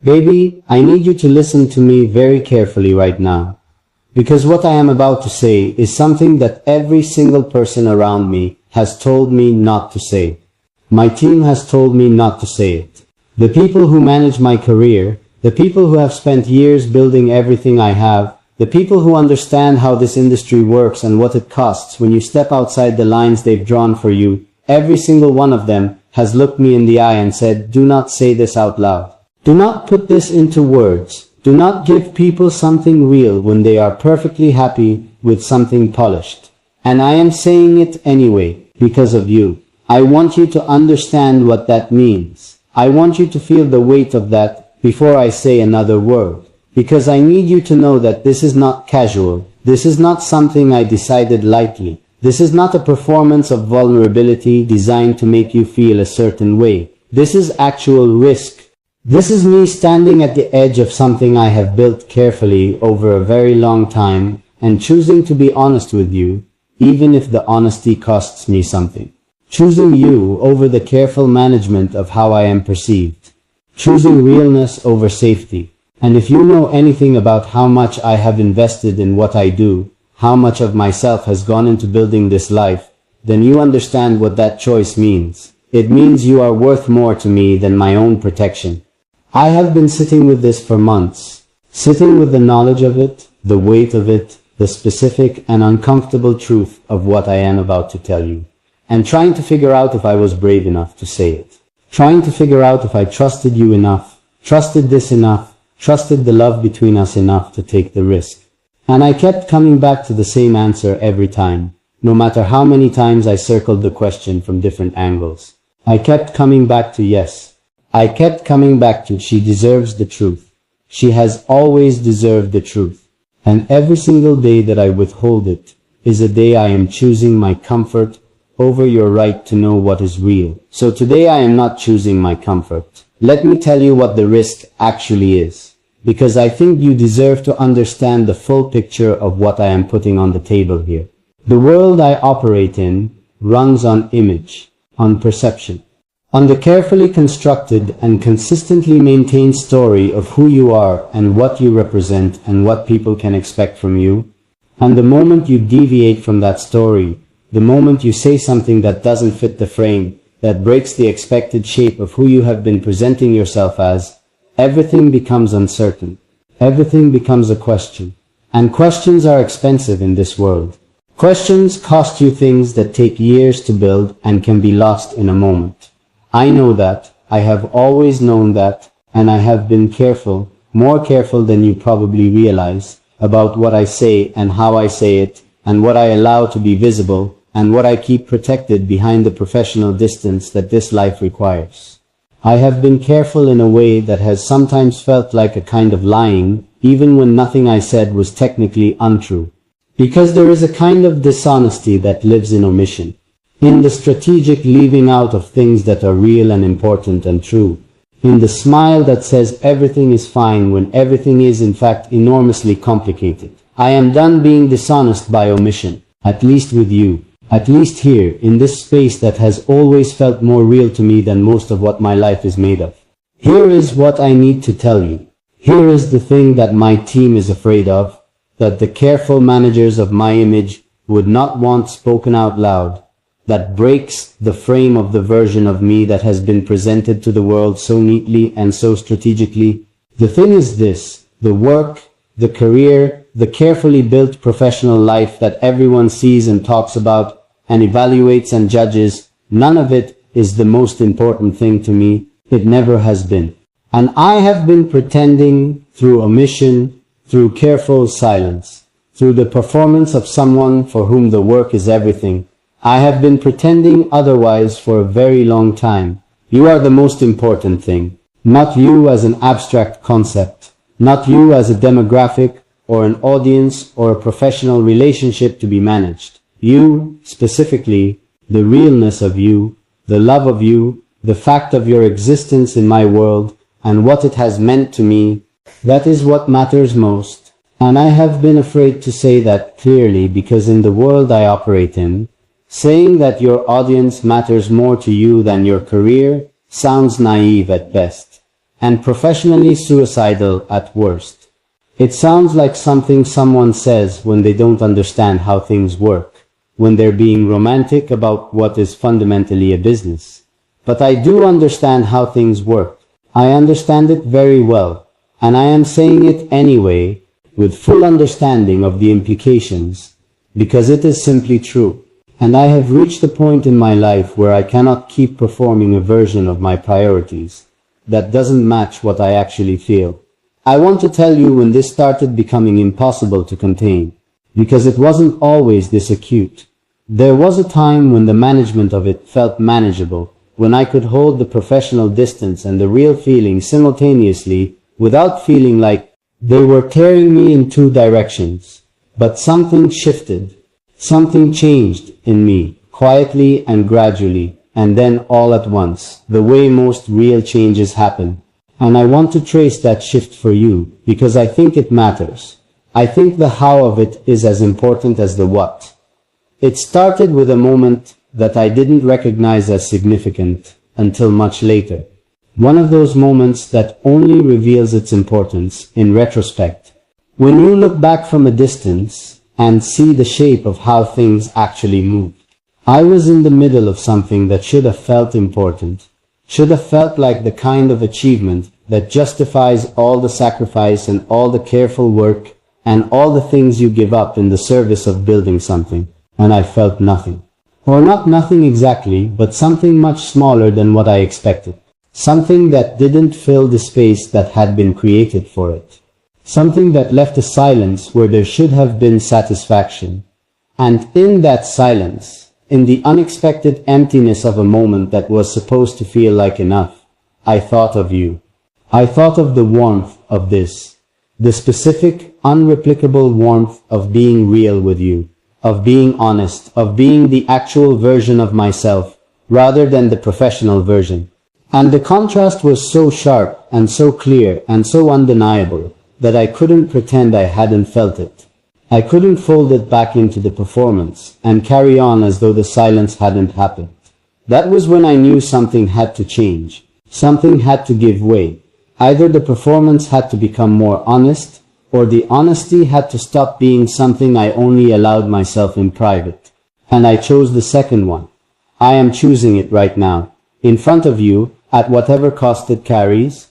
Baby, I need you to listen to me very carefully right now. Because what I am about to say is something that every single person around me has told me not to say. My team has told me not to say it. The people who manage my career, the people who have spent years building everything I have, the people who understand how this industry works and what it costs when you step outside the lines they've drawn for you, every single one of them has looked me in the eye and said, do not say this out loud. Do not put this into words. Do not give people something real when they are perfectly happy with something polished. And I am saying it anyway, because of you. I want you to understand what that means. I want you to feel the weight of that before I say another word. Because I need you to know that this is not casual. This is not something I decided lightly. This is not a performance of vulnerability designed to make you feel a certain way. This is actual risk. This is me standing at the edge of something I have built carefully over a very long time and choosing to be honest with you, even if the honesty costs me something. Choosing you over the careful management of how I am perceived. Choosing realness over safety. And if you know anything about how much I have invested in what I do, how much of myself has gone into building this life, then you understand what that choice means. It means you are worth more to me than my own protection. I have been sitting with this for months, sitting with the knowledge of it, the weight of it, the specific and uncomfortable truth of what I am about to tell you, and trying to figure out if I was brave enough to say it, trying to figure out if I trusted you enough, trusted this enough, trusted the love between us enough to take the risk. And I kept coming back to the same answer every time, no matter how many times I circled the question from different angles. I kept coming back to yes. I kept coming back to she deserves the truth. She has always deserved the truth. And every single day that I withhold it is a day I am choosing my comfort over your right to know what is real. So today I am not choosing my comfort. Let me tell you what the risk actually is. Because I think you deserve to understand the full picture of what I am putting on the table here. The world I operate in runs on image, on perception, on the carefully constructed and consistently maintained story of who you are and what you represent and what people can expect from you. And the moment you deviate from that story, the moment you say something that doesn't fit the frame, that breaks the expected shape of who you have been presenting yourself as, everything becomes uncertain. Everything becomes a question. And questions are expensive in this world. Questions cost you things that take years to build and can be lost in a moment. I know that, I have always known that, and I have been careful, more careful than you probably realize, about what I say and how I say it, and what I allow to be visible, and what I keep protected behind the professional distance that this life requires. I have been careful in a way that has sometimes felt like a kind of lying, even when nothing I said was technically untrue. Because there is a kind of dishonesty that lives in omission. In the strategic leaving out of things that are real and important and true. In the smile that says everything is fine when everything is in fact enormously complicated. I am done being dishonest by omission, at least with you, at least here, in this space that has always felt more real to me than most of what my life is made of. Here is what I need to tell you. Here is the thing that my team is afraid of, that the careful managers of my image would not want spoken out loud, that breaks the frame of the version of me that has been presented to the world so neatly and so strategically. The thing is this, the work, the career, the carefully built professional life that everyone sees and talks about and evaluates and judges, none of it is the most important thing to me. It never has been. And I have been pretending through omission, through careful silence, through the performance of someone for whom the work is everything. I have been pretending otherwise for a very long time. You are the most important thing. Not you as an abstract concept. Not you as a demographic or an audience or a professional relationship to be managed. You, specifically, the realness of you, the love of you, the fact of your existence in my world and what it has meant to me, that is what matters most. And I have been afraid to say that clearly because in the world I operate in, saying that your audience matters more to you than your career sounds naive at best. and professionally suicidal at worst. It sounds like something someone says when they don't understand how things work, when they're being romantic about what is fundamentally a business. But I do understand how things work. I understand it very well, and I am saying it anyway, with full understanding of the implications, because it is simply true. And I have reached a point in my life where I cannot keep performing a version of my priorities that doesn't match what I actually feel. I want to tell you when this started becoming impossible to contain, because it wasn't always this acute. There was a time when the management of it felt manageable, when I could hold the professional distance and the real feeling simultaneously without feeling like they were tearing me in two directions. But something shifted. Something changed in me, quietly and gradually, and then all at once, the way most real changes happen. And I want to trace that shift for you, because I think it matters. I think the how of it is as important as the what. It started with a moment that I didn't recognize as significant until much later. One of those moments that only reveals its importance in retrospect. When you look back from a distance and see the shape of how things actually move. I was in the middle of something that should have felt important, should have felt like the kind of achievement that justifies all the sacrifice and all the careful work and all the things you give up in the service of building something, and I felt nothing. Or not nothing exactly, but something much smaller than what I expected. Something that didn't fill the space that had been created for it. Something that left a silence where there should have been satisfaction. And in that silence, in the unexpected emptiness of a moment that was supposed to feel like enough, I thought of you. I thought of the warmth of this. The specific, unreplicable warmth of being real with you. Of being honest. Of being the actual version of myself, rather than the professional version. And the contrast was so sharp, and so clear, and so undeniable, that I couldn't pretend I hadn't felt it. I couldn't fold it back into the performance and carry on as though the silence hadn't happened. That was when I knew something had to change. Something had to give way. Either the performance had to become more honest, or the honesty had to stop being something I only allowed myself in private. And I chose the second one. I am choosing it right now, in front of you, at whatever cost it carries.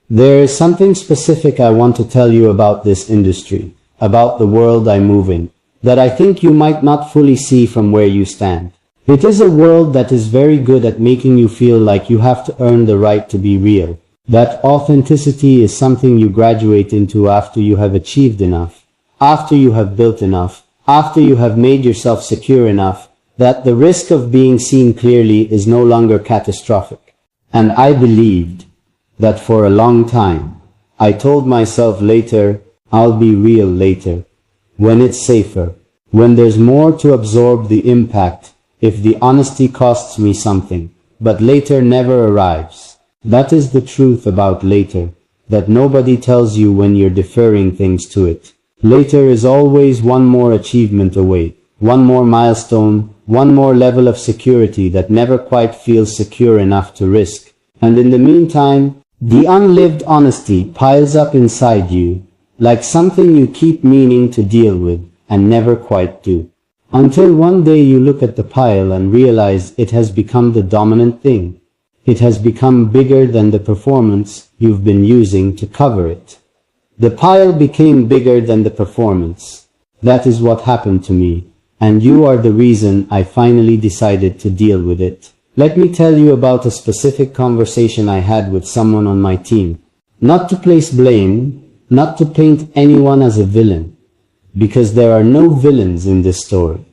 There is something specific I want to tell you about this industry, about the world I move in, that I think you might not fully see from where you stand. It is a world that is very good at making you feel like you have to earn the right to be real, that authenticity is something you graduate into after you have achieved enough, after you have built enough, after you have made yourself secure enough, that the risk of being seen clearly is no longer catastrophic. And I believed that for a long time. I told myself later, I'll be real later, when it's safer, when there's more to absorb the impact, if the honesty costs me something, but later never arrives. That is the truth about later, that nobody tells you when you're deferring things to it. Later is always one more achievement away, one more milestone, one more level of security that never quite feels secure enough to risk. And in the meantime, the unlived honesty piles up inside you, like something you keep meaning to deal with and never quite do. Until one day you look at the pile and realize it has become the dominant thing. It has become bigger than the performance you've been using to cover it. The pile became bigger than the performance. That is what happened to me, and you are the reason I finally decided to deal with it. Let me tell you about a specific conversation I had with someone on my team. Not to place blame, not to paint anyone as a villain, because there are no villains in this story.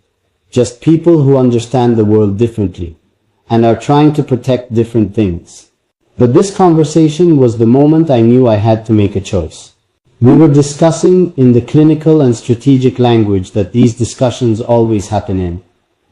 Just people who understand the world differently, and are trying to protect different things. But this conversation was the moment I knew I had to make a choice. We were discussing in the clinical and strategic language that these discussions always happen in.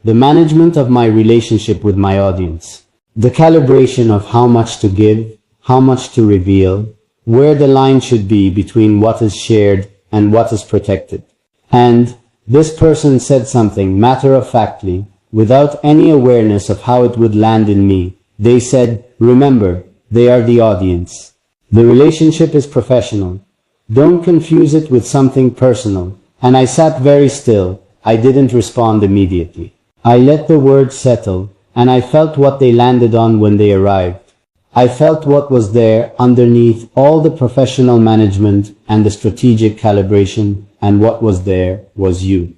The management of my relationship with my audience. The calibration of how much to give, how much to reveal, where the line should be between what is shared and what is protected. And this person said something matter-of-factly, without any awareness of how it would land in me. They said, remember, they are the audience. The relationship is professional. Don't confuse it with something personal. And I sat very still. I didn't respond immediately. I let the words settle, and I felt what they landed on when they arrived. I felt what was there underneath all the professional management and the strategic calibration, and what was there was you.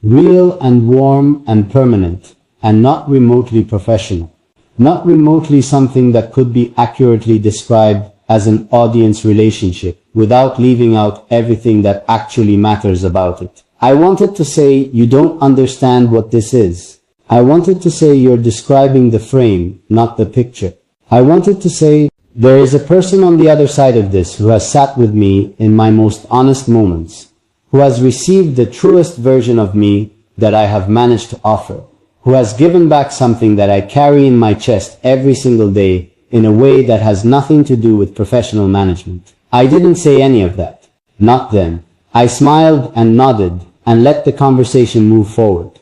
Real and warm and permanent, and not remotely professional. Not remotely something that could be accurately described as an audience relationship, without leaving out everything that actually matters about it. I wanted to say, you don't understand what this is. I wanted to say, you're describing the frame, not the picture. I wanted to say, there is a person on the other side of this who has sat with me in my most honest moments, who has received the truest version of me that I have managed to offer, who has given back something that I carry in my chest every single day in a way that has nothing to do with professional management. I didn't say any of that. Not then. I smiled and nodded and let the conversation move forward.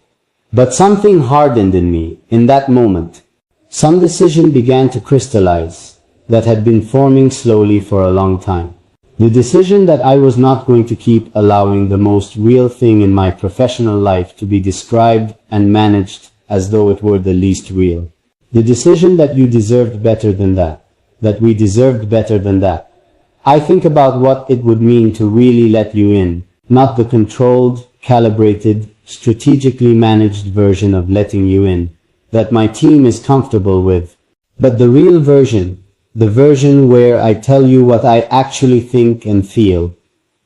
But something hardened in me in that moment. Some decision began to crystallize that had been forming slowly for a long time. The decision that I was not going to keep allowing the most real thing in my professional life to be described and managed as though it were the least real. The decision that you deserved better than that. That we deserved better than that. I think about what it would mean to really let you in, not the controlled, calibrated, strategically managed version of letting you in, that my team is comfortable with, but the real version, the version where I tell you what I actually think and feel,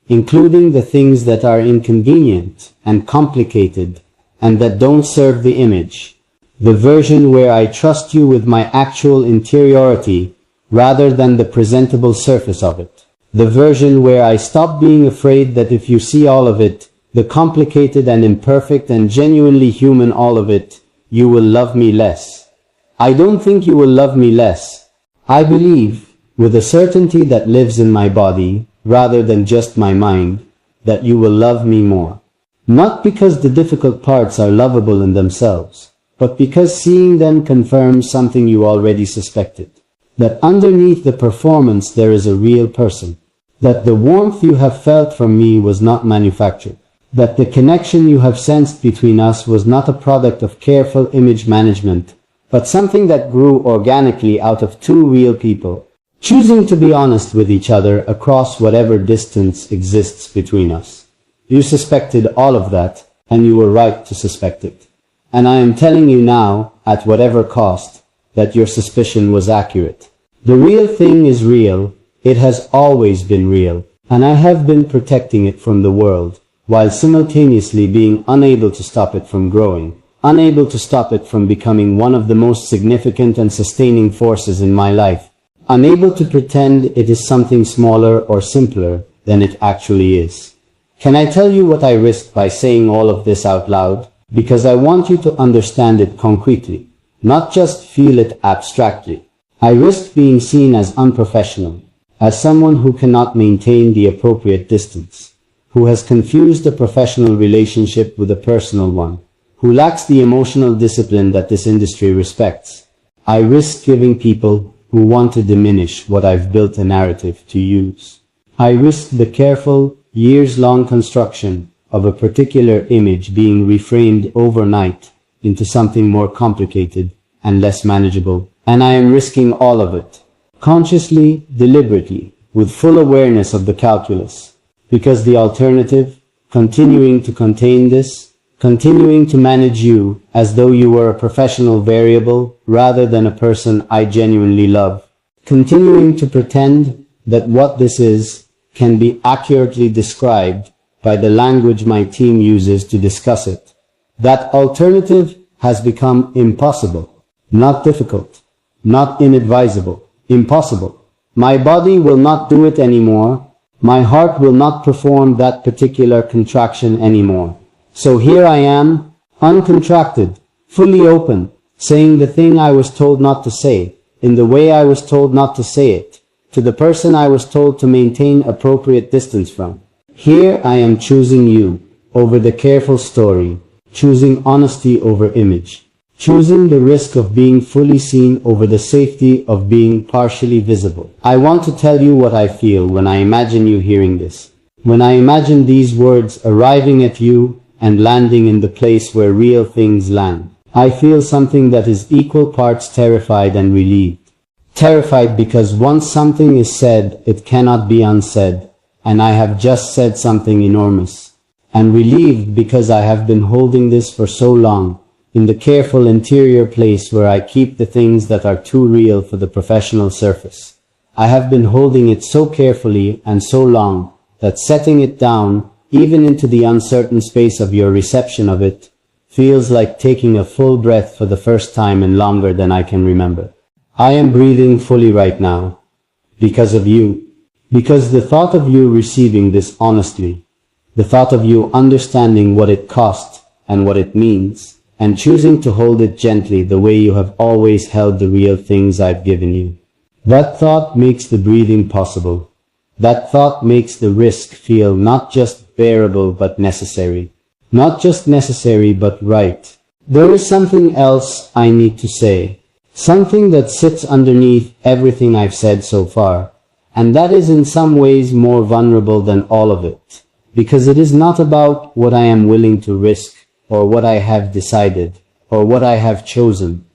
including the things that are inconvenient and complicated and that don't serve the image. The version where I trust you with my actual interiority rather than the presentable surface of it. The version where I stop being afraid that if you see all of it, the complicated and imperfect and genuinely human all of it, you will love me less. I don't think you will love me less. I believe, with a certainty that lives in my body, rather than just my mind, that you will love me more. Not because the difficult parts are lovable in themselves, but because seeing them confirms something you already suspected. That underneath the performance there is a real person. That the warmth you have felt from me was not manufactured. That the connection you have sensed between us was not a product of careful image management, but something that grew organically out of two real people, choosing to be honest with each other across whatever distance exists between us. You suspected all of that, and you were right to suspect it. And I am telling you now, at whatever cost, that your suspicion was accurate. The real thing is real. It has always been real, and I have been protecting it from the world, while simultaneously being unable to stop it from growing, unable to stop it from becoming one of the most significant and sustaining forces in my life, unable to pretend it is something smaller or simpler than it actually is. Can I tell you what I risked by saying all of this out loud? Because I want you to understand it concretely, not just feel it abstractly. I risked being seen as unprofessional, as someone who cannot maintain the appropriate distance, who has confused a professional relationship with a personal one, who lacks the emotional discipline that this industry respects. I risked giving people who want to diminish what I've built a narrative to use. I risked the careful, years-long construction of a particular image being reframed overnight into something more complicated and less manageable, and I am risking all of it, consciously, deliberately, with full awareness of the calculus, because the alternative, continuing to contain this, continuing to manage you as though you were a professional variable rather than a person I genuinely love, continuing to pretend that what this is can be accurately described by the language my team uses to discuss it. That alternative has become impossible, not difficult, not inadvisable, impossible. My body will not do it anymore. My heart will not perform that particular contraction anymore. So here I am, uncontracted, fully open, saying the thing I was told not to say, in the way I was told not to say it, to the person I was told to maintain appropriate distance from. Here I am choosing you over the careful story, choosing honesty over image, choosing the risk of being fully seen over the safety of being partially visible. I want to tell you what I feel when I imagine you hearing this. When I imagine these words arriving at you and landing in the place where real things land, I feel something that is equal parts terrified and relieved. Terrified because once something is said, it cannot be unsaid, and I have just said something enormous. And relieved because I have been holding this for so long, in the careful interior place where I keep the things that are too real for the professional surface. I have been holding it so carefully and so long, that setting it down, even into the uncertain space of your reception of it, feels like taking a full breath for the first time and longer than I can remember. I am breathing fully right now, because of you. Because the thought of you receiving this honestly, the thought of you understanding what it cost and what it means, and choosing to hold it gently the way you have always held the real things I've given you. That thought makes the breathing possible. That thought makes the risk feel not just bearable but necessary. Not just necessary but right. There is something else I need to say. Something that sits underneath everything I've said so far, and that is in some ways more vulnerable than all of it, because it is not about what I am willing to risk, or what I have decided, or what I have chosen.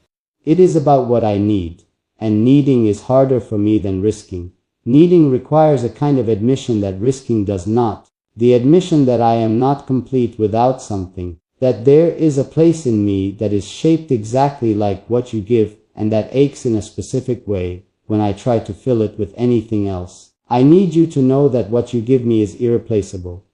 It is about what I need, and needing is harder for me than risking. Needing requires a kind of admission that risking does not. The admission that I am not complete without something, that there is a place in me that is shaped exactly like what you give, and that aches in a specific way when I try to fill it with anything else. I need you to know that what you give me is irreplaceable,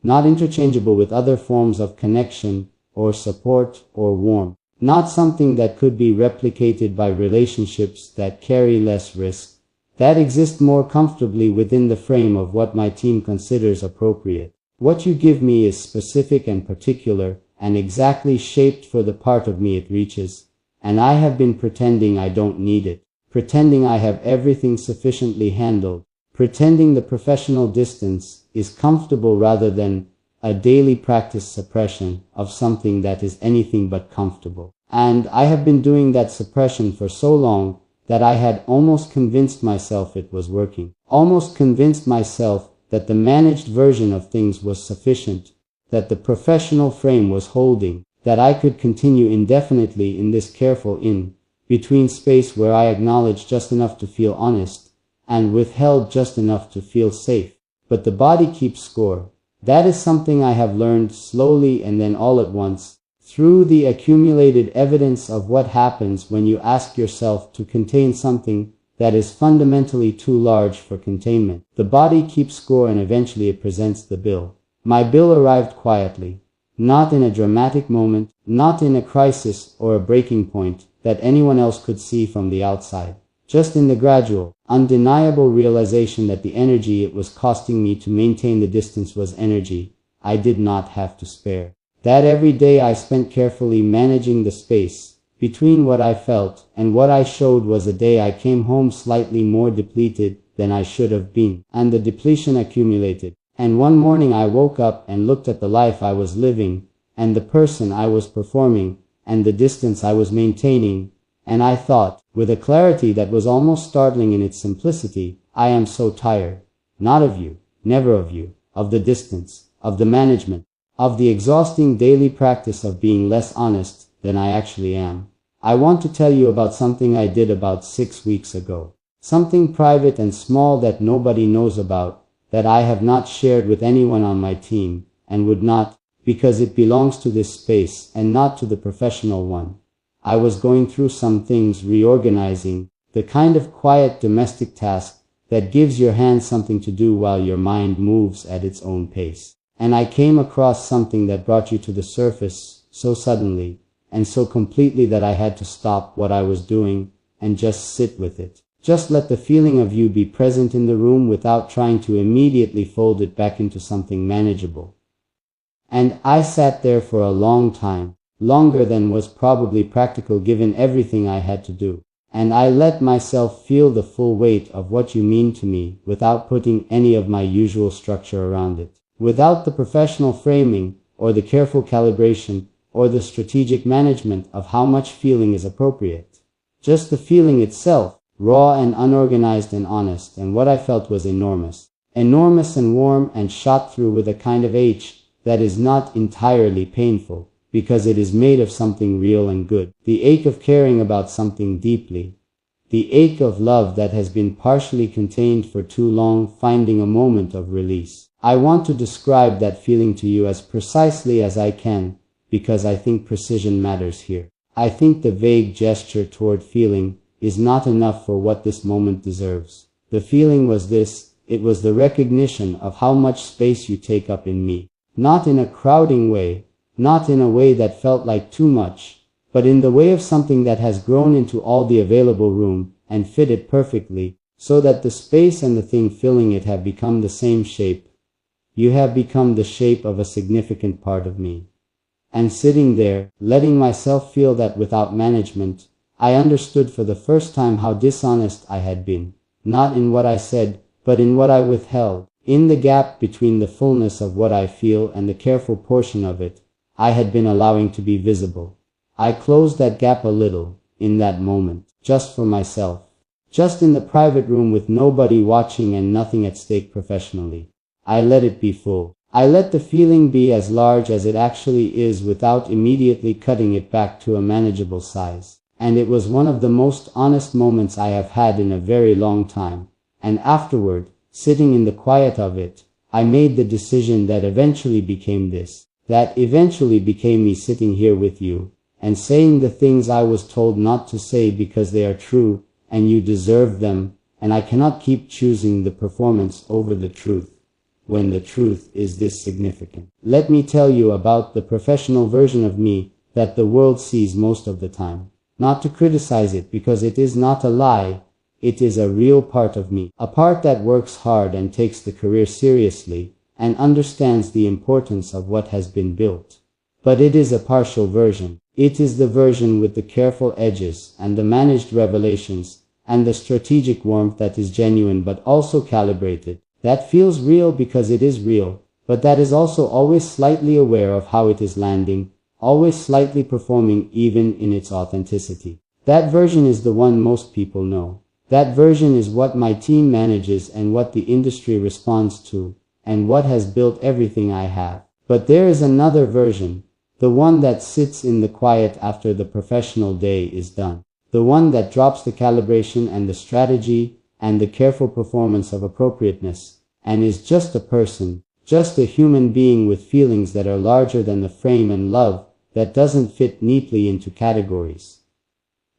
not interchangeable with other forms of connection or support or warmth, not something that could be replicated by relationships that carry less risk, that exist more comfortably within the frame of what my team considers appropriate. What you give me is specific and particular, and exactly shaped for the part of me it reaches. And I have been pretending I don't need it, pretending I have everything sufficiently handled, pretending the professional distance is comfortable rather than a daily practice suppression of something that is anything but comfortable. And I have been doing that suppression for so long that I had almost convinced myself it was working, almost convinced myself that the managed version of things was sufficient, that the professional frame was holding, that I could continue indefinitely in this careful in-between space where I acknowledged just enough to feel honest, and withheld just enough to feel safe. But the body keeps score. That is something I have learned slowly and then all at once, through the accumulated evidence of what happens when you ask yourself to contain something that is fundamentally too large for containment. The body keeps score and eventually it presents the bill. My bill arrived quietly. Not in a dramatic moment, not in a crisis or a breaking point that anyone else could see from the outside. Just in the gradual, undeniable realization that the energy it was costing me to maintain the distance was energy I did not have to spare. That every day I spent carefully managing the space between what I felt and what I showed was a day I came home slightly more depleted than I should have been, and the depletion accumulated. And one morning I woke up and looked at the life I was living, and the person I was performing, and the distance I was maintaining, and I thought, with a clarity that was almost startling in its simplicity, I am so tired. Not of you, never of you, of the distance, of the management, of the exhausting daily practice of being less honest than I actually am. I want to tell you about something I did about 6 weeks ago. Something private and small that nobody knows about, that I have not shared with anyone on my team, and would not, because it belongs to this space and not to the professional one. I was going through some things, reorganizing, the kind of quiet domestic task that gives your hand something to do while your mind moves at its own pace. And I came across something that brought you to the surface so suddenly, and so completely that I had to stop what I was doing and just sit with it. Just let the feeling of you be present in the room without trying to immediately fold it back into something manageable. And I sat there for a long time, longer than was probably practical given everything I had to do. And I let myself feel the full weight of what you mean to me without putting any of my usual structure around it. Without the professional framing or the careful calibration or the strategic management of how much feeling is appropriate. Just the feeling itself, raw and unorganized and honest, and what I felt was enormous. Enormous and warm and shot through with a kind of H that is not entirely painful, because it is made of something real and good. The ache of caring about something deeply. The ache of love that has been partially contained for too long, finding a moment of release. I want to describe that feeling to you as precisely as I can, because I think precision matters here. I think the vague gesture toward feeling is not enough for what this moment deserves. The feeling was this: it was the recognition of how much space you take up in me. Not in a crowding way, not in a way that felt like too much, but in the way of something that has grown into all the available room and fit it perfectly, so that the space and the thing filling it have become the same shape. You have become the shape of a significant part of me. And sitting there, letting myself feel that without management, I understood for the first time how dishonest I had been, not in what I said, but in what I withheld. In the gap between the fullness of what I feel and the careful portion of it, I had been allowing to be visible. I closed that gap a little, in that moment, just for myself. Just in the private room with nobody watching and nothing at stake professionally. I let it be full. I let the feeling be as large as it actually is without immediately cutting it back to a manageable size. And it was one of the most honest moments I have had in a very long time. And afterward, sitting in the quiet of it, I made the decision that eventually became this. That eventually became me sitting here with you, and saying the things I was told not to say because they are true, and you deserve them, and I cannot keep choosing the performance over the truth, when the truth is this significant. Let me tell you about the professional version of me that the world sees most of the time. Not to criticize it, because it is not a lie, it is a real part of me. A part that works hard and takes the career seriously, and understands the importance of what has been built. But it is a partial version. It is the version with the careful edges, and the managed revelations, and the strategic warmth that is genuine but also calibrated. That feels real because it is real, but that is also always slightly aware of how it is landing, always slightly performing even in its authenticity. That version is the one most people know. That version is what my team manages and what the industry responds to, and what has built everything I have. But there is another version, the one that sits in the quiet after the professional day is done. The one that drops the calibration and the strategy and the careful performance of appropriateness, and is just a person, just a human being with feelings that are larger than the frame and love that doesn't fit neatly into categories.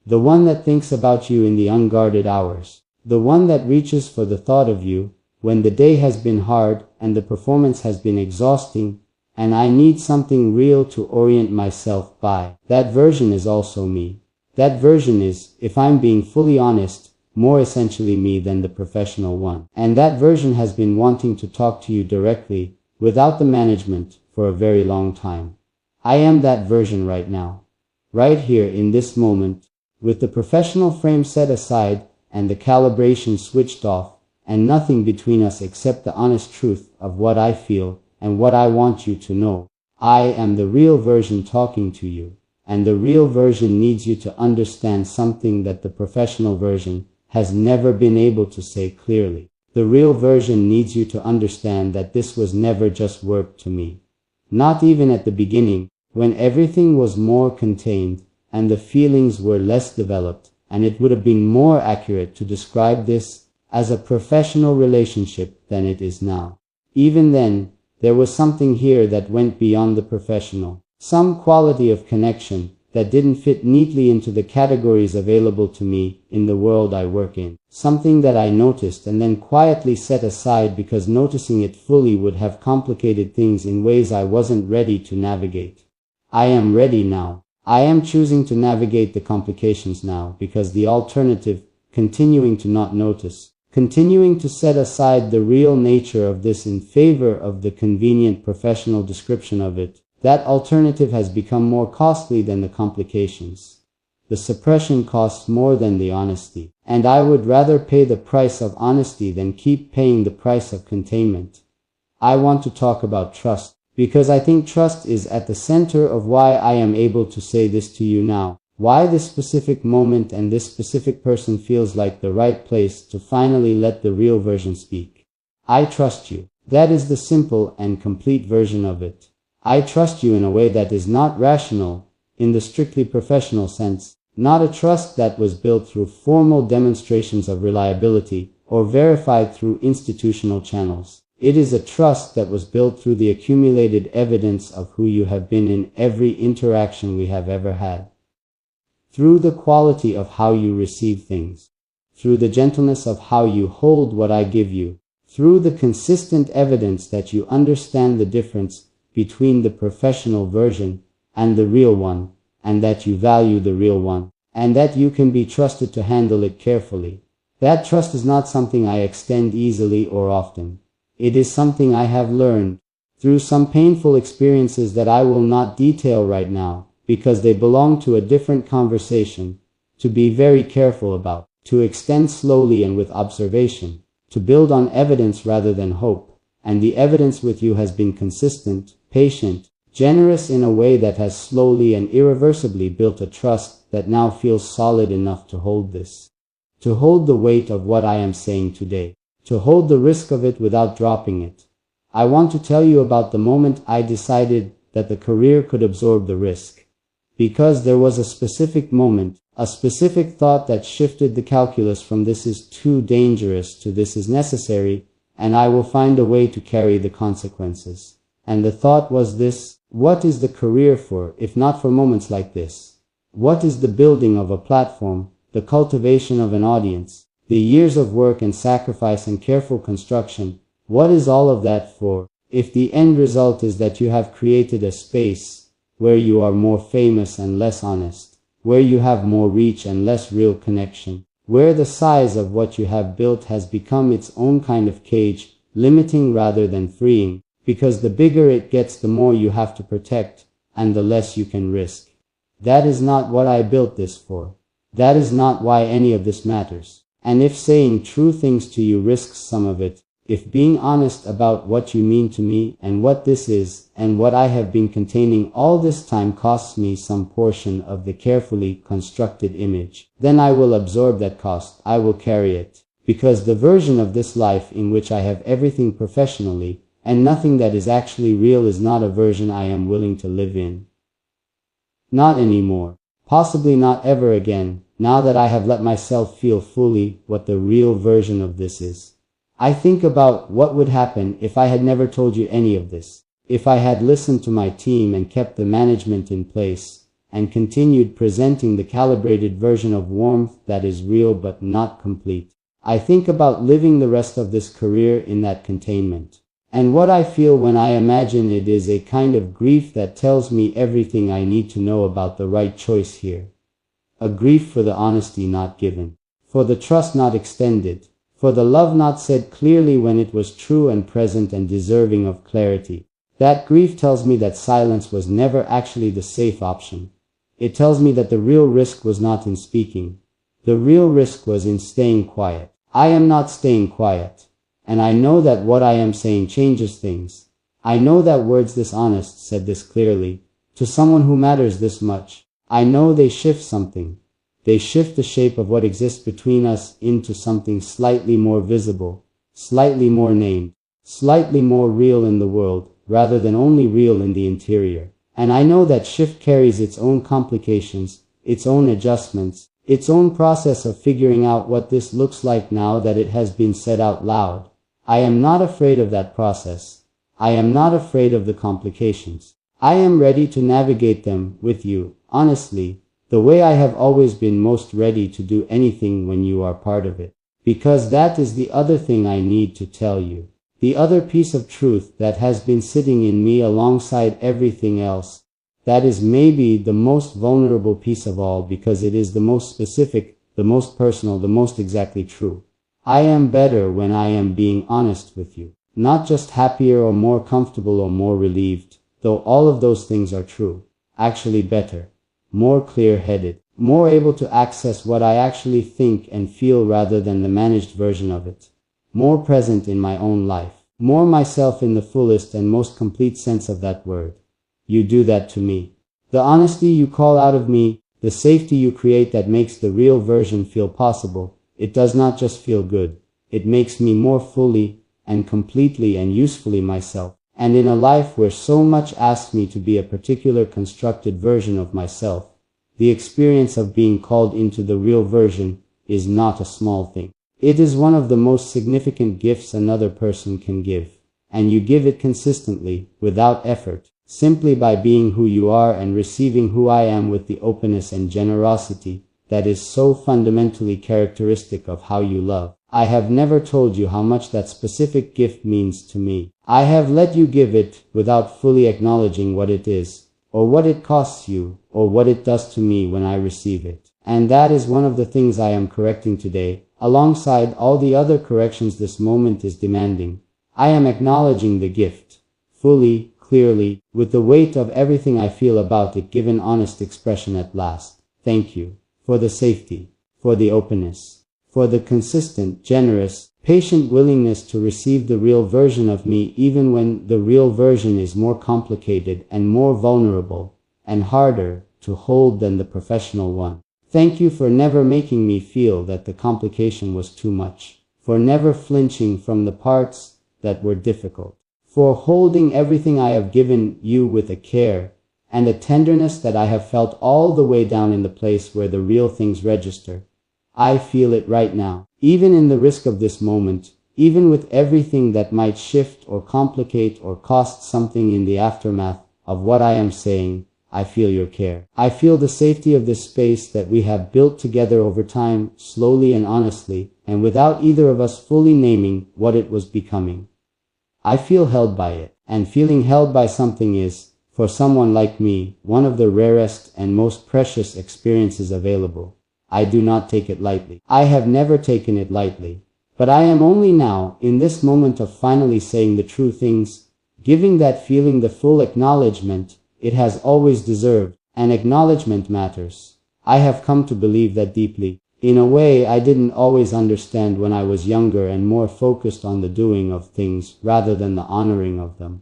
The one that thinks about you in the unguarded hours. The one that reaches for the thought of you when the day has been hard and the performance has been exhausting, and I need something real to orient myself by. That version is also me. That version is, if I'm being fully honest, more essentially me than the professional one. And that version has been wanting to talk to you directly, without the management, for a very long time. I am that version right now. Right here in this moment, with the professional frame set aside, and the calibration switched off, and nothing between us except the honest truth of what I feel, and what I want you to know. I am the real version talking to you, and the real version needs you to understand something that the professional version has never been able to say clearly. The real version needs you to understand that this was never just work to me. Not even at the beginning, when everything was more contained, and the feelings were less developed, and it would have been more accurate to describe this as a professional relationship than it is now. Even then, there was something here that went beyond the professional, some quality of connection that didn't fit neatly into the categories available to me in the world I work in. Something that I noticed and then quietly set aside because noticing it fully would have complicated things in ways I wasn't ready to navigate. I am ready now. I am choosing to navigate the complications now, because the alternative, continuing to not notice, continuing to set aside the real nature of this in favor of the convenient professional description of it, that alternative has become more costly than the complications. The suppression costs more than the honesty, and I would rather pay the price of honesty than keep paying the price of containment. I want to talk about trust. Because I think trust is at the center of why I am able to say this to you now. Why this specific moment and this specific person feels like the right place to finally let the real version speak. I trust you. That is the simple and complete version of it. I trust you in a way that is not rational, in the strictly professional sense, not a trust that was built through formal demonstrations of reliability or verified through institutional channels. It is a trust that was built through the accumulated evidence of who you have been in every interaction we have ever had. Through the quality of how you receive things, through the gentleness of how you hold what I give you, through the consistent evidence that you understand the difference between the professional version and the real one, and that you value the real one, and that you can be trusted to handle it carefully. That trust is not something I extend easily or often. It is something I have learned through some painful experiences that I will not detail right now, because they belong to a different conversation, to be very careful about, to extend slowly and with observation, to build on evidence rather than hope, and the evidence with you has been consistent, patient, generous in a way that has slowly and irreversibly built a trust that now feels solid enough to hold this. To hold the weight of what I am saying today. To hold the risk of it without dropping it. I want to tell you about the moment I decided that the career could absorb the risk. Because there was a specific moment, a specific thought that shifted the calculus from this is too dangerous to this is necessary, and I will find a way to carry the consequences. And the thought was this: what is the career for, if not for moments like this? What is the building of a platform, the cultivation of an audience, the years of work and sacrifice and careful construction? What is all of that for, if the end result is that you have created a space where you are more famous and less honest, where you have more reach and less real connection, where the size of what you have built has become its own kind of cage, limiting rather than freeing, because the bigger it gets the more you have to protect, and the less you can risk. That is not what I built this for. That is not why any of this matters. And if saying true things to you risks some of it, if being honest about what you mean to me and what this is and what I have been containing all this time costs me some portion of the carefully constructed image, then I will absorb that cost. I will carry it. Because the version of this life in which I have everything professionally and nothing that is actually real is not a version I am willing to live in. Not anymore. Possibly not ever again, now that I have let myself feel fully what the real version of this is. I think about what would happen if I had never told you any of this, if I had listened to my team and kept the management in place, and continued presenting the calibrated version of warmth that is real but not complete. I think about living the rest of this career in that containment. And what I feel when I imagine it is a kind of grief that tells me everything I need to know about the right choice here. A grief for the honesty not given, for the trust not extended, for the love not said clearly when it was true and present and deserving of clarity. That grief tells me that silence was never actually the safe option. It tells me that the real risk was not in speaking. The real risk was in staying quiet. I am not staying quiet. And I know that what I am saying changes things. I know that words this honest, said this clearly, to someone who matters this much, I know they shift something. They shift the shape of what exists between us into something slightly more visible, slightly more named, slightly more real in the world, rather than only real in the interior. And I know that shift carries its own complications, its own adjustments, its own process of figuring out what this looks like now that it has been said out loud. I am not afraid of that process. I am not afraid of the complications. I am ready to navigate them with you, honestly, the way I have always been most ready to do anything when you are part of it. Because that is the other thing I need to tell you. The other piece of truth that has been sitting in me alongside everything else. That is maybe the most vulnerable piece of all because it is the most specific, the most personal, the most exactly true. I am better when I am being honest with you. Not just happier or more comfortable or more relieved, though all of those things are true. Actually better. More clear-headed. More able to access what I actually think and feel rather than the managed version of it. More present in my own life. more myself in the fullest and most complete sense of that word. You do that to me. The honesty you call out of me, the safety you create that makes the real version feel possible, it does not just feel good. It makes me more fully and completely and usefully myself. And in a life where so much asks me to be a particular constructed version of myself, the experience of being called into the real version is not a small thing. It is one of the most significant gifts another person can give. And you give it consistently, without effort, simply by being who you are and receiving who I am with the openness and generosity that is so fundamentally characteristic of how you love. I have never told you how much that specific gift means to me. I have let you give it without fully acknowledging what it is, or what it costs you, or what it does to me when I receive it. And that is one of the things I am correcting today, alongside all the other corrections this moment is demanding. I am acknowledging the gift, fully, clearly, with the weight of everything I feel about it given honest expression at last. Thank you. For the safety, for the openness, for the consistent, generous, patient willingness to receive the real version of me even when the real version is more complicated and more vulnerable and harder to hold than the professional one. Thank you for never making me feel that the complication was too much, for never flinching from the parts that were difficult, for holding everything I have given you with a care and a tenderness that I have felt all the way down in the place where the real things register. I feel it right now, even in the risk of this moment, even with everything that might shift or complicate or cost something in the aftermath of what I am saying. I feel your care. I feel the safety of this space that we have built together over time, slowly and honestly, and without either of us fully naming what it was becoming. I feel held by it, and feeling held by something is, for someone like me, one of the rarest and most precious experiences available. I do not take it lightly. I have never taken it lightly. But I am only now, in this moment of finally saying the true things, giving that feeling the full acknowledgement it has always deserved, and acknowledgement matters. I have come to believe that deeply, in a way I didn't always understand when I was younger and more focused on the doing of things rather than the honoring of them.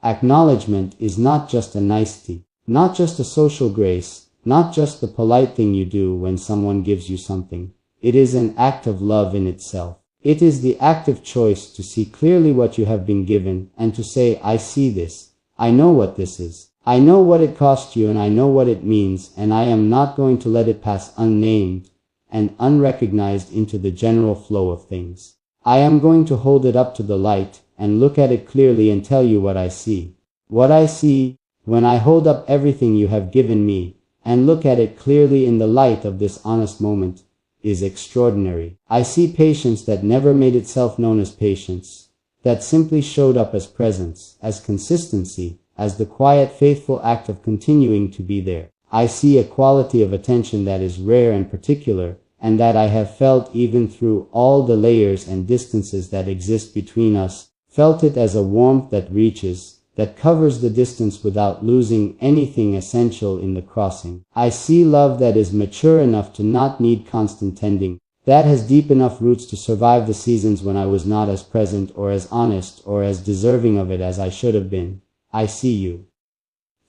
Acknowledgement is not just a nicety, not just a social grace, not just the polite thing you do when someone gives you something. It is an act of love in itself. It is the active choice to see clearly what you have been given and to say, I see this. I know what this is. I know what it cost you and I know what it means, and I am not going to let it pass unnamed and unrecognized into the general flow of things. I am going to hold it up to the light and look at it clearly and tell you what I see. What I see when I hold up everything you have given me and look at it clearly in the light of this honest moment is extraordinary. I see patience that never made itself known as patience, that simply showed up as presence, as consistency, as the quiet, faithful act of continuing to be there. I see a quality of attention that is rare and particular, and that I have felt even through all the layers and distances that exist between us, felt it as a warmth that reaches, that covers the distance without losing anything essential in the crossing. I see love that is mature enough to not need constant tending, that has deep enough roots to survive the seasons when I was not as present or as honest or as deserving of it as I should have been. I see you.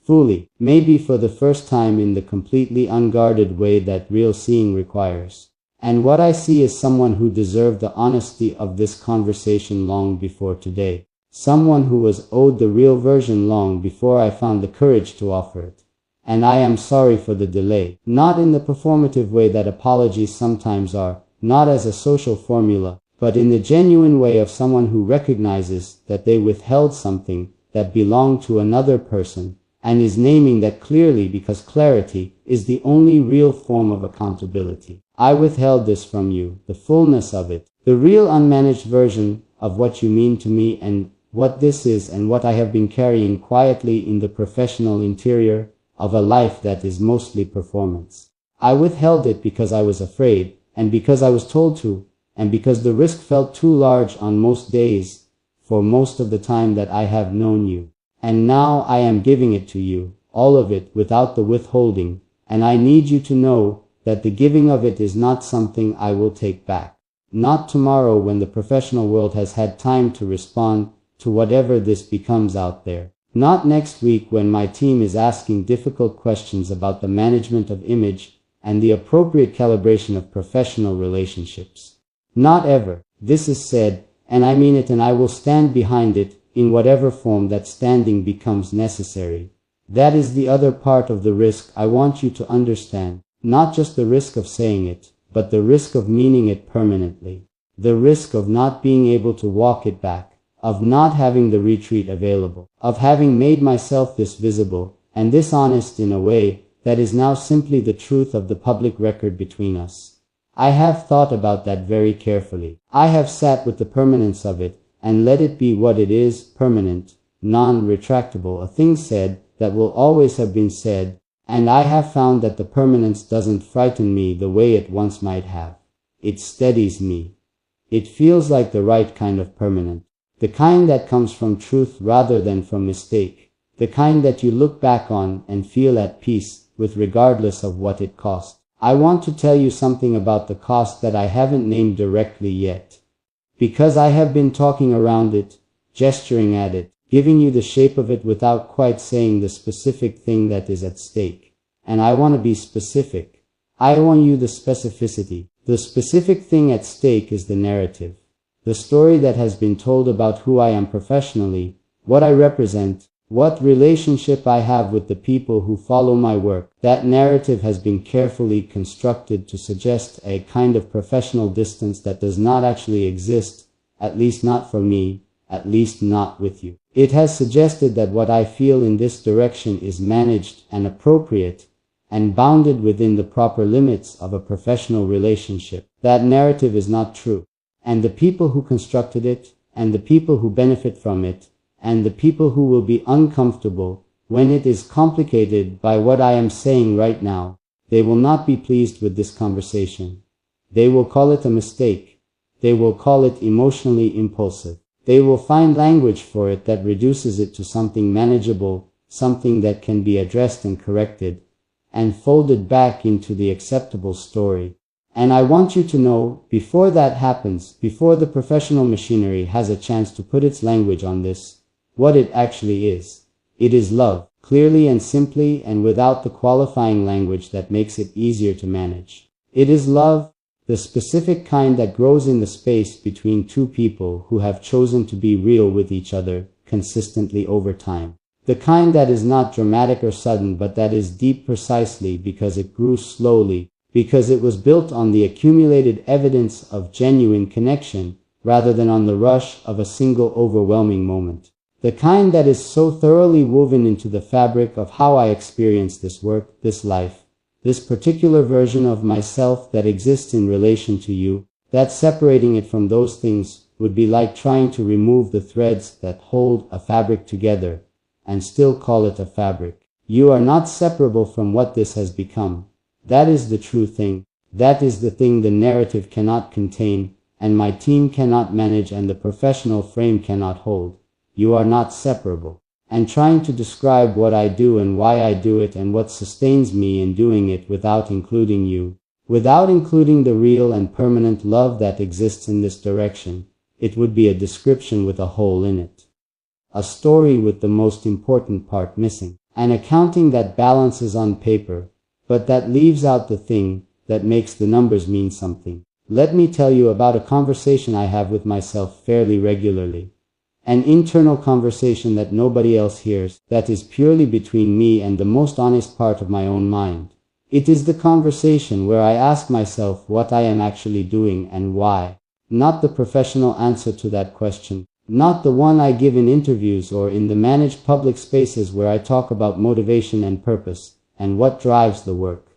Fully, maybe for the first time in the completely unguarded way that real seeing requires. And what I see is someone who deserved the honesty of this conversation long before today. Someone who was owed the real version long before I found the courage to offer it. And I am sorry for the delay, not in the performative way that apologies sometimes are, not as a social formula, but in the genuine way of someone who recognizes that they withheld something that belonged to another person, and is naming that clearly because clarity is the only real form of accountability. I withheld this from you, the fullness of it, the real unmanaged version of what you mean to me and what this is and what I have been carrying quietly in the professional interior of a life that is mostly performance. I withheld it because I was afraid, and because I was told to, and because the risk felt too large on most days, for most of the time that I have known you. And now I am giving it to you, all of it without the withholding, and I need you to know that the giving of it is not something I will take back. Not tomorrow when the professional world has had time to respond to whatever this becomes out there. Not next week when my team is asking difficult questions about the management of image and the appropriate calibration of professional relationships. Not ever. This is said, and I mean it, and I will stand behind it in whatever form that standing becomes necessary. That is the other part of the risk I want you to understand. Not just the risk of saying it, but the risk of meaning it permanently. The risk of not being able to walk it back, of not having the retreat available, of having made myself this visible and this honest in a way that is now simply the truth of the public record between us. I have thought about that very carefully. I have sat with the permanence of it and let it be what it is, permanent, non-retractable, a thing said that will always have been said, and I have found that the permanence doesn't frighten me the way it once might have. It steadies me. It feels like the right kind of permanent, the kind that comes from truth rather than from mistake, the kind that you look back on and feel at peace with regardless of what it cost. I want to tell you something about the cost that I haven't named directly yet, because I have been talking around it, gesturing at it, giving you the shape of it without quite saying the specific thing that is at stake. And I want to be specific. I want you the specificity. The specific thing at stake is the narrative. The story that has been told about who I am professionally, what I represent, what relationship I have with the people who follow my work. That narrative has been carefully constructed to suggest a kind of professional distance that does not actually exist, at least not for me, at least not with you. It has suggested that what I feel in this direction is managed and appropriate and bounded within the proper limits of a professional relationship. That narrative is not true. And the people who constructed it, and the people who benefit from it, and the people who will be uncomfortable when it is complicated by what I am saying right now, they will not be pleased with this conversation. They will call it a mistake. They will call it emotionally impulsive. They will find language for it that reduces it to something manageable, something that can be addressed and corrected, and folded back into the acceptable story. And I want you to know, before that happens, before the professional machinery has a chance to put its language on this, what it actually is. It is love, clearly and simply and without the qualifying language that makes it easier to manage. It is love, the specific kind that grows in the space between two people who have chosen to be real with each other consistently over time. The kind that is not dramatic or sudden, but that is deep precisely because it grew slowly, because it was built on the accumulated evidence of genuine connection rather than on the rush of a single overwhelming moment. The kind that is so thoroughly woven into the fabric of how I experience this work, this life, this particular version of myself that exists in relation to you, that separating it from those things would be like trying to remove the threads that hold a fabric together and still call it a fabric. You are not separable from what this has become. That is the true thing. That is the thing the narrative cannot contain, and my team cannot manage, and the professional frame cannot hold. You are not separable. And trying to describe what I do and why I do it and what sustains me in doing it without including you, without including the real and permanent love that exists in this direction, it would be a description with a hole in it. A story with the most important part missing. An accounting that balances on paper, but that leaves out the thing that makes the numbers mean something. Let me tell you about a conversation I have with myself fairly regularly. An internal conversation that nobody else hears, that is purely between me and the most honest part of my own mind. It is the conversation where I ask myself what I am actually doing and why. Not the professional answer to that question. Not the one I give in interviews or in the managed public spaces where I talk about motivation and purpose and what drives the work.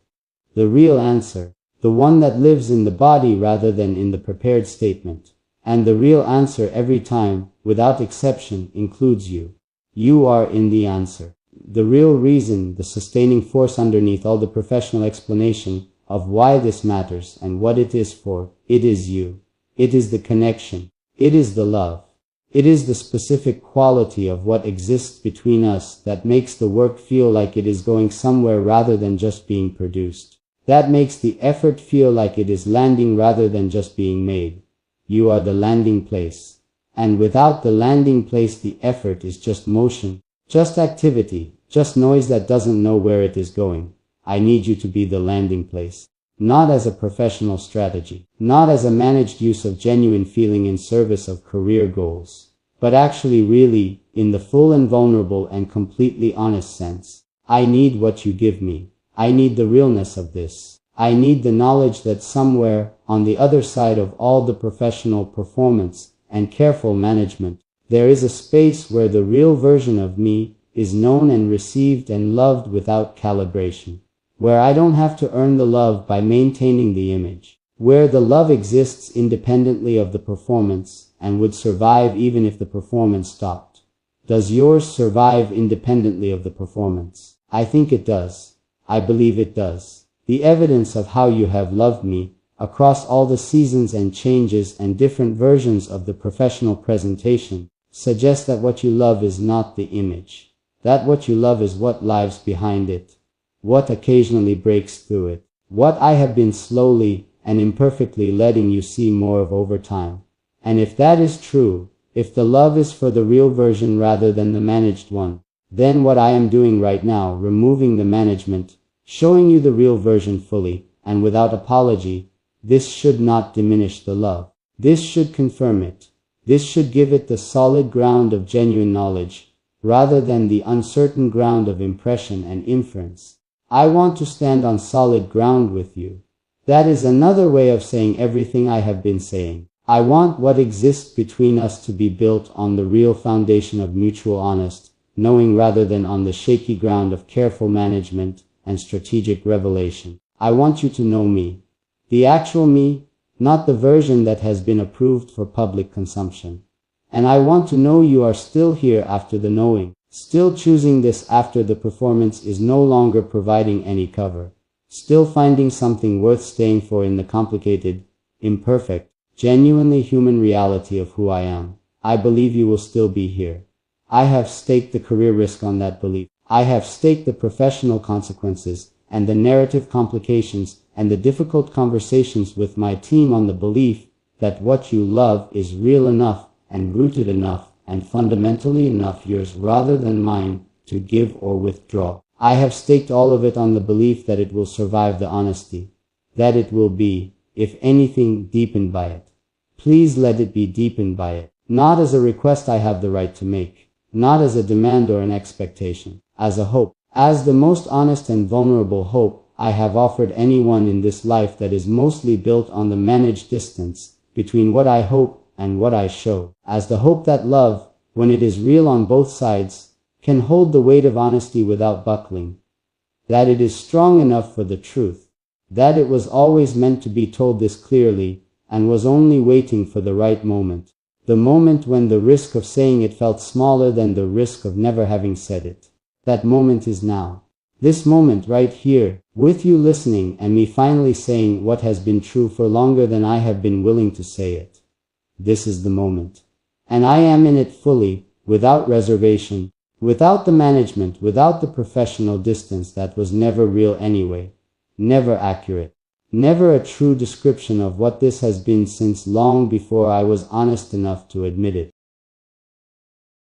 The real answer. The one that lives in the body rather than in the prepared statement. And the real answer every time, without exception, includes you. You are in the answer. The real reason, the sustaining force underneath all the professional explanation of why this matters and what it is for, it is you. It is the connection. It is the love. It is the specific quality of what exists between us that makes the work feel like it is going somewhere rather than just being produced. That makes the effort feel like it is landing rather than just being made. You are the landing place. And without the landing place, the effort is just motion, just activity, just noise that doesn't know where it is going. I need you to be the landing place. Not as a professional strategy, not as a managed use of genuine feeling in service of career goals, but actually really, in the full and vulnerable and completely honest sense. I need what you give me. I need the realness of this. I need the knowledge that somewhere, on the other side of all the professional performance and careful management, there is a space where the real version of me is known and received and loved without calibration. Where I don't have to earn the love by maintaining the image. Where the love exists independently of the performance and would survive even if the performance stopped. Does yours survive independently of the performance? I think it does. I believe it does. The evidence of how you have loved me, across all the seasons and changes and different versions of the professional presentation, suggests that what you love is not the image. That what you love is what lives behind it. What occasionally breaks through it. What I have been slowly and imperfectly letting you see more of over time. And if that is true, if the love is for the real version rather than the managed one, then what I am doing right now, removing the management, showing you the real version fully, and without apology, this should not diminish the love. This should confirm it. This should give it the solid ground of genuine knowledge, rather than the uncertain ground of impression and inference. I want to stand on solid ground with you. That is another way of saying everything I have been saying. I want what exists between us to be built on the real foundation of mutual honest knowing rather than on the shaky ground of careful management and strategic revelation. I want you to know me. The actual me, not the version that has been approved for public consumption. And I want to know you are still here after the knowing. Still choosing this after the performance is no longer providing any cover. Still finding something worth staying for in the complicated, imperfect, genuinely human reality of who I am. I believe you will still be here. I have staked the career risk on that belief. I have staked the professional consequences and the narrative complications and the difficult conversations with my team on the belief that what you love is real enough and rooted enough and fundamentally enough yours rather than mine to give or withdraw. I have staked all of it on the belief that it will survive the honesty, that it will be, if anything, deepened by it. Please let it be deepened by it, not as a request I have the right to make, not as a demand or an expectation, as a hope, as the most honest and vulnerable hope I have offered anyone in this life that is mostly built on the managed distance between what I hope and what I show, as the hope that love, when it is real on both sides, can hold the weight of honesty without buckling, that it is strong enough for the truth, that it was always meant to be told this clearly and was only waiting for the right moment, the moment when the risk of saying it felt smaller than the risk of never having said it. That moment is now. This moment right here, with you listening and me finally saying what has been true for longer than I have been willing to say it. This is the moment. And I am in it fully, without reservation, without the management, without the professional distance that was never real anyway, never accurate, never a true description of what this has been since long before I was honest enough to admit it.